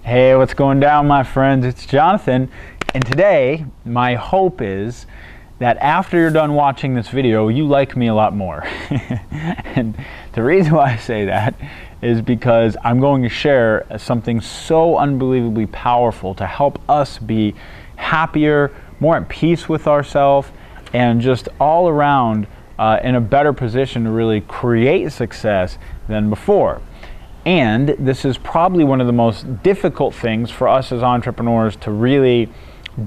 Hey, what's going down, my friends? It's Jonathan, and today my hope is that after you're done watching this video, you like me a lot more. And the reason why I say that is because I'm going to share something so unbelievably powerful to help us be happier, more at peace with ourselves, and just all around in a better position to really create success than before. And this is probably one of the most difficult things for us as entrepreneurs to really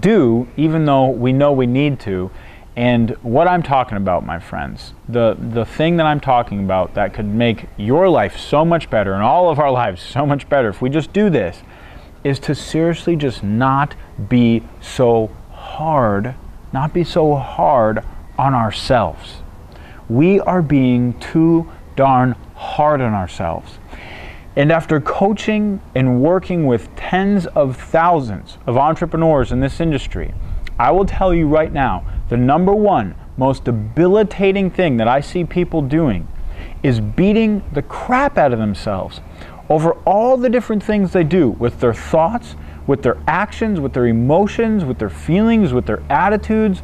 do, even though we know we need to. And what I'm talking about, my friends, the thing that I'm talking about that could make your life so much better and all of our lives so much better if we just do this, is to seriously just not be so hard on ourselves. We are being too darn hard on ourselves. And after coaching and working with tens of thousands of entrepreneurs in this industry, I will tell you right now, the number one most debilitating thing that I see people doing is beating the crap out of themselves over all the different things they do with their thoughts, with their actions, with their emotions, with their feelings, with their attitudes.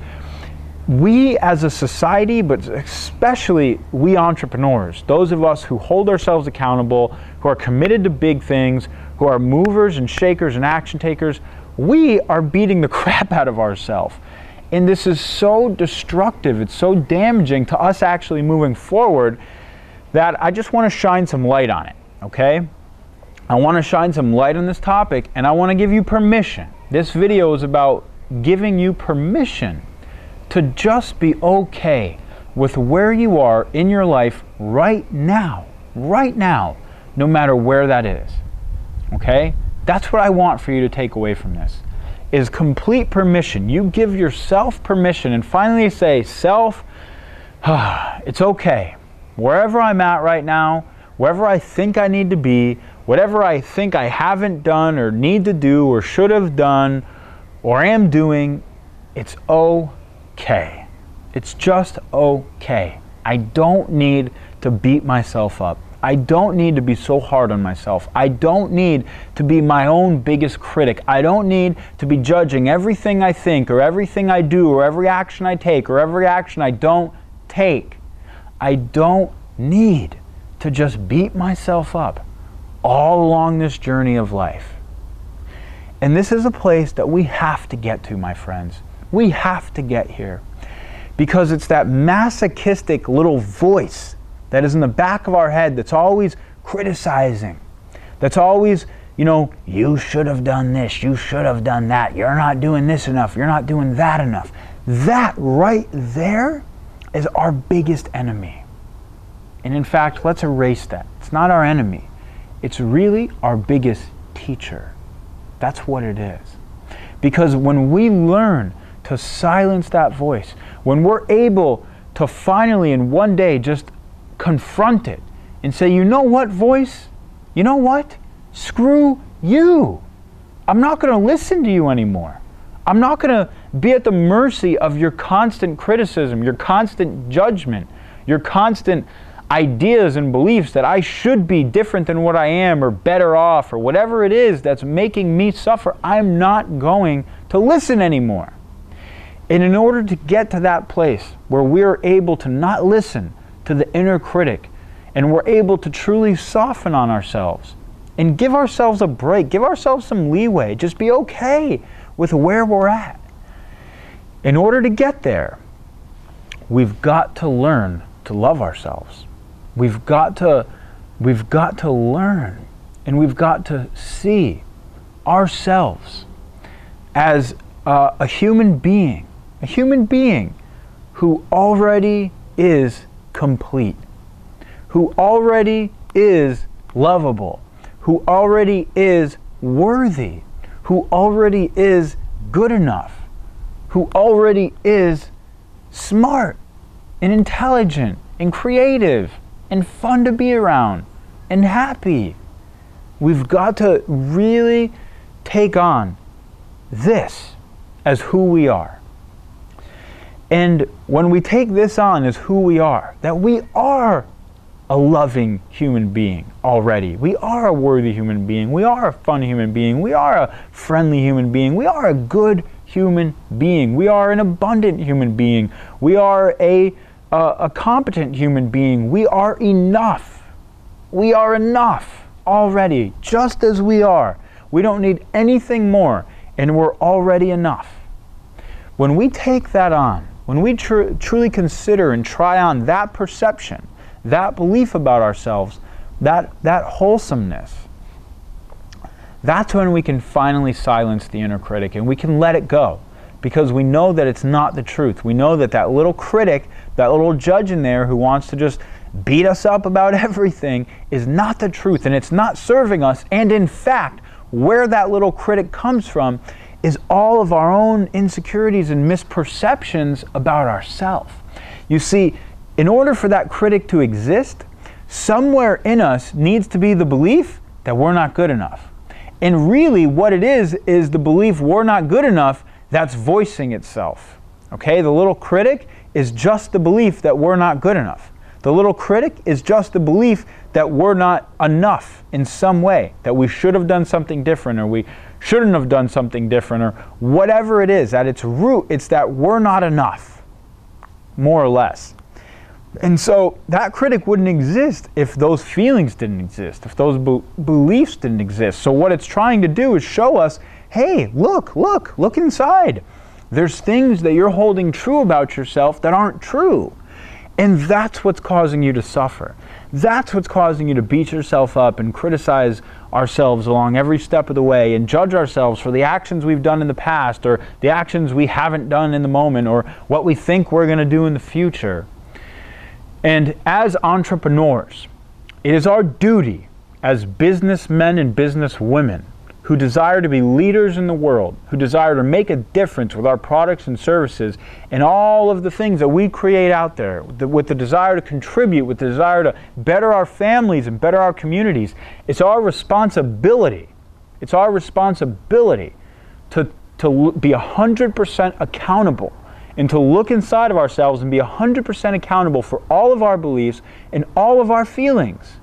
We as a society, but especially we entrepreneurs, those of us who hold ourselves accountable, who are committed to big things, who are movers and shakers and action takers, we are beating the crap out of ourselves. And this is so destructive, it's so damaging to us actually moving forward that I just want to shine some light on it, okay? I want to shine some light on this topic, and I want to give you permission. This video is about giving you permission to just be okay with where you are in your life right now, no matter where that is, okay? That's what I want for you to take away from this, is complete permission. You give yourself permission and finally say, self, it's okay. Wherever I'm at right now, wherever I think I need to be, whatever I think I haven't done or need to do or should have done or am doing, it's okay. It's just okay. I don't need to beat myself up. I don't need to be so hard on myself. I don't need to be my own biggest critic. I don't need to be judging everything I think or everything I do or every action I take or every action I don't take. I don't need to just beat myself up all along this journey of life. And this is a place that we have to get to, my friends. We have to get here because it's that masochistic little voice that is in the back of our head that's always criticizing, that's always, you should have done this, you should have done that, you're not doing this enough, you're not doing that enough. That right there is our biggest enemy. And in fact, let's erase that. It's not our enemy. It's really our biggest teacher. That's what it is. Because when we learn to silence that voice, when we're able to finally in one day just confront it and say, you know what, voice? You know what? Screw you. I'm not going to listen to you anymore. I'm not going to be at the mercy of your constant criticism, your constant judgment, your constant ideas and beliefs that I should be different than what I am or better off or whatever it is that's making me suffer. I'm not going to listen anymore. And in order to get to that place where we're able to not listen to the inner critic and we're able to truly soften on ourselves and give ourselves a break, give ourselves some leeway, just be okay with where we're at. In order to get there, we've got to learn to love ourselves. We've got to learn and we've got to see ourselves as a human being who already is complete, who already is lovable, who already is worthy, who already is good enough, who already is smart and intelligent and creative and fun to be around and happy. We've got to really take on this as who we are. And when we take this on as who we are, that we are a loving human being already. We are a worthy human being. We are a fun human being. We are a friendly human being. We are a good human being. We are an abundant human being. We are a competent human being. We are enough. We are enough already, just as we are. We don't need anything more, and we're already enough. When we take that on, when we truly consider and try on that perception, that belief about ourselves, that wholesomeness, that's when we can finally silence the inner critic and we can let it go, because we know that it's not the truth. We know that that little critic, that little judge in there who wants to just beat us up about everything is not the truth, and it's not serving us. And in fact, where that little critic comes from is all of our own insecurities and misperceptions about ourselves. You see, in order for that critic to exist, somewhere in us needs to be the belief that we're not good enough. And really what it is the belief we're not good enough that's voicing itself. Okay, the little critic is just the belief that we're not good enough. The little critic is just the belief that we're not enough in some way, that we should have done something different, or we shouldn't have done something different, or whatever it is. At its root, it's that we're not enough, more or less. And so that critic wouldn't exist if those feelings didn't exist, if those beliefs didn't exist. So what it's trying to do is show us, hey, look inside. There's things that you're holding true about yourself that aren't true. And that's what's causing you to suffer. That's what's causing you to beat yourself up and criticize ourselves along every step of the way and judge ourselves for the actions we've done in the past, or the actions we haven't done in the moment, or what we think we're going to do in the future. And as entrepreneurs, it is our duty as businessmen and businesswomen who desire to be leaders in the world, who desire to make a difference with our products and services and all of the things that we create out there, with the desire to contribute, with the desire to better our families and better our communities. It's our responsibility. It's our responsibility to be 100% accountable, and to look inside of ourselves and be 100% accountable for all of our beliefs and all of our feelings.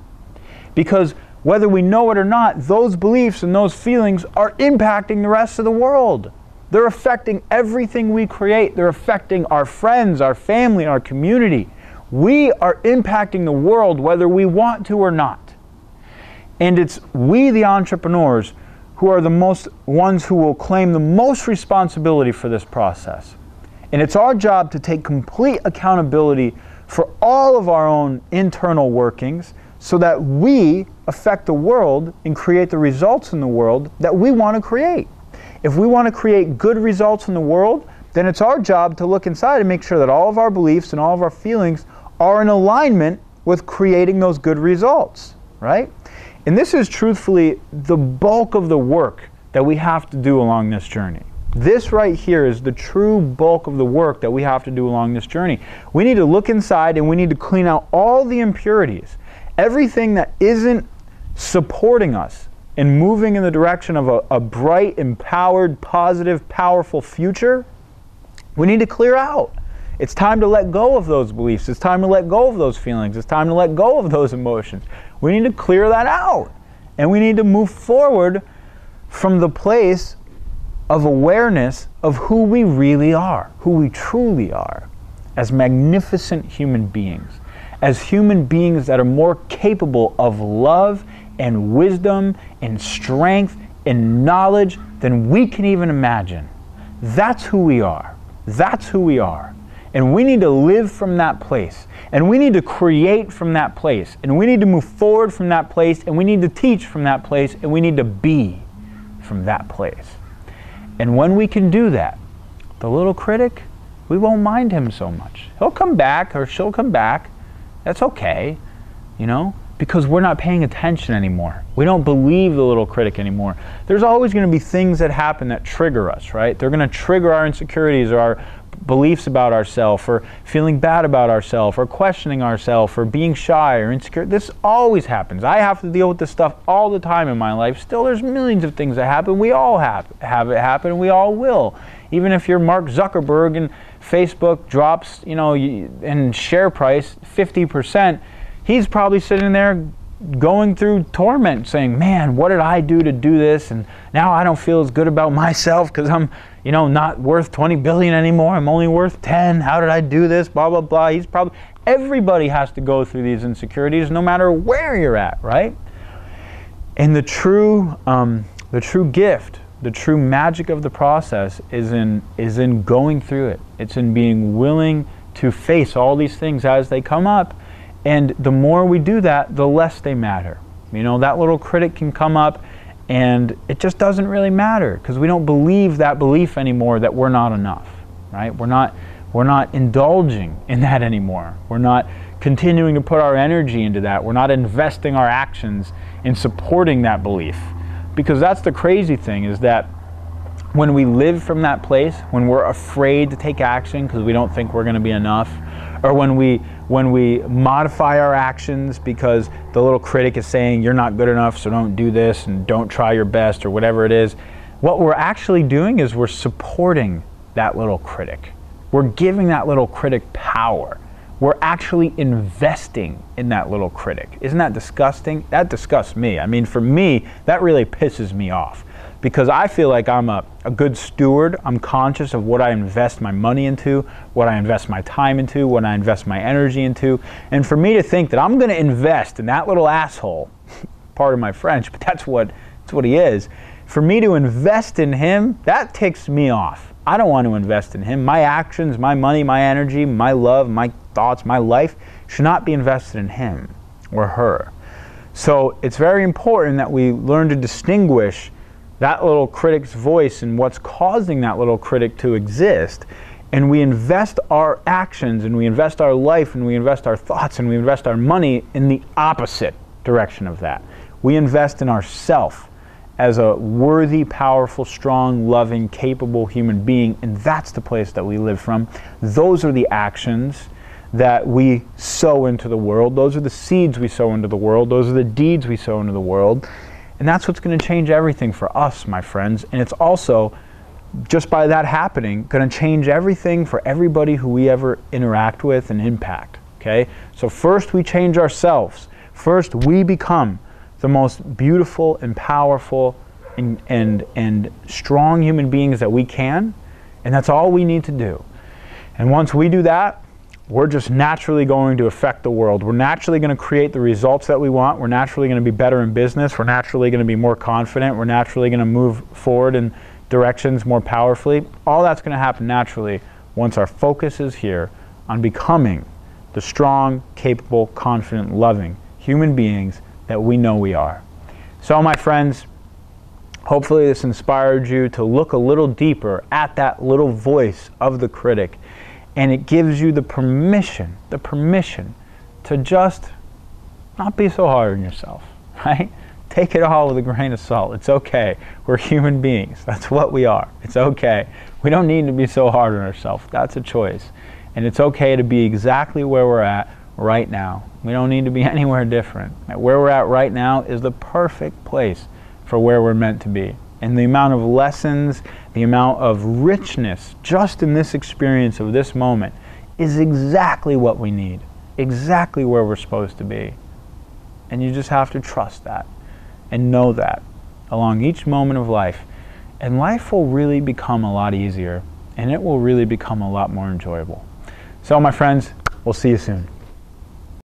Because whether we know it or not, those beliefs and those feelings are impacting the rest of the world. They're affecting everything we create. They're affecting our friends, our family, our community. We are impacting the world whether we want to or not. And it's we, the entrepreneurs, who are the ones who will claim the most responsibility for this process. And it's our job to take complete accountability for all of our own internal workings, so that we affect the world and create the results in the world that we want to create. If we want to create good results in the world, then it's our job to look inside and make sure that all of our beliefs and all of our feelings are in alignment with creating those good results, right? And this is truthfully the bulk of the work that we have to do along this journey. This right here is the true bulk of the work that we have to do along this journey. We need to look inside and we need to clean out all the impurities. Everything that isn't supporting us and moving in the direction of a bright, empowered, positive, powerful future, we need to clear out. It's time to let go of those beliefs. It's time to let go of those feelings. It's time to let go of those emotions. We need to clear that out. And we need to move forward from the place of awareness of who we really are, who we truly are, as magnificent human beings. As human beings that are more capable of love and wisdom and strength and knowledge than we can even imagine. That's who we are. That's who we are. And we need to live from that place. And we need to create from that place. And we need to move forward from that place. And we need to teach from that place. And we need to be from that place. And when we can do that, the little critic, we won't mind him so much. He'll come back, or she'll come back. That's okay, because we're not paying attention anymore. We don't believe the little critic anymore. There's always going to be things that happen that trigger us, right? They're going to trigger our insecurities or our beliefs about ourselves, or feeling bad about ourselves, or questioning ourselves, or being shy or insecure. This always happens. I have to deal with this stuff all the time in my life. Still, there's millions of things that happen. We all have it happen, and we all will. Even if you're Mark Zuckerberg and Facebook drops, in share price 50%, he's probably sitting there going through torment saying, man, what did I do to do this? And now I don't feel as good about myself because I'm, not worth 20 billion anymore. I'm only worth 10. How did I do this? Blah, blah, blah. Everybody has to go through these insecurities no matter where you're at, right? And the true gift, the true magic of the process is in going through it. It's in being willing to face all these things as they come up. And the more we do that, the less they matter. That little critic can come up and it just doesn't really matter because we don't believe that belief anymore that we're not enough, right? We're not indulging in that anymore. We're not continuing to put our energy into that. We're not investing our actions in supporting that belief. Because that's the crazy thing, is that when we live from that place, when we're afraid to take action because we don't think we're going to be enough, or when we modify our actions because the little critic is saying you're not good enough, so don't do this and don't try your best or whatever it is, what we're actually doing is we're supporting that little critic. We're giving that little critic power. We're actually investing in that little critic. Isn't that disgusting? That disgusts me. I mean, for me, that really pisses me off because I feel like I'm a good steward. I'm conscious of what I invest my money into, what I invest my time into, what I invest my energy into. And for me to think that I'm going to invest in that little asshole, pardon my French, but that's what he is. For me to invest in him, that ticks me off. I don't want to invest in him. My actions, my money, my energy, my love, my thoughts, my life should not be invested in him or her. So it's very important that we learn to distinguish that little critic's voice and what's causing that little critic to exist. And we invest our actions and we invest our life and we invest our thoughts and we invest our money in the opposite direction of that. We invest in ourself as a worthy, powerful, strong, loving, capable human being, and that's the place that we live from. Those are the actions that we sow into the world. Those are the seeds we sow into the world. Those are the deeds we sow into the world. And that's what's going to change everything for us, my friends. And it's also, just by that happening, going to change everything for everybody who we ever interact with and impact, okay? So first we change ourselves. First we become the most beautiful and powerful and strong human beings that we can, and that's all we need to do. And once we do that, we're just naturally going to affect the world. We're naturally going to create the results that we want. We're naturally going to be better in business. We're naturally going to be more confident. We're naturally going to move forward in directions more powerfully. All that's going to happen naturally once our focus is here on becoming the strong, capable, confident, loving human beings that we know we are. So my friends, hopefully this inspired you to look a little deeper at that little voice of the critic, and it gives you the permission to just not be so hard on yourself, right? Take it all with a grain of salt. It's okay. We're human beings. That's what we are. It's okay. We don't need to be so hard on ourselves. That's a choice. And it's okay to be exactly where we're at right now. We don't need to be anywhere different. Where we're at right now is the perfect place for where we're meant to be. And the amount of lessons, the amount of richness just in this experience of this moment is exactly what we need, exactly where we're supposed to be. And you just have to trust that and know that along each moment of life. And life will really become a lot easier, and it will really become a lot more enjoyable. So my friends, we'll see you soon.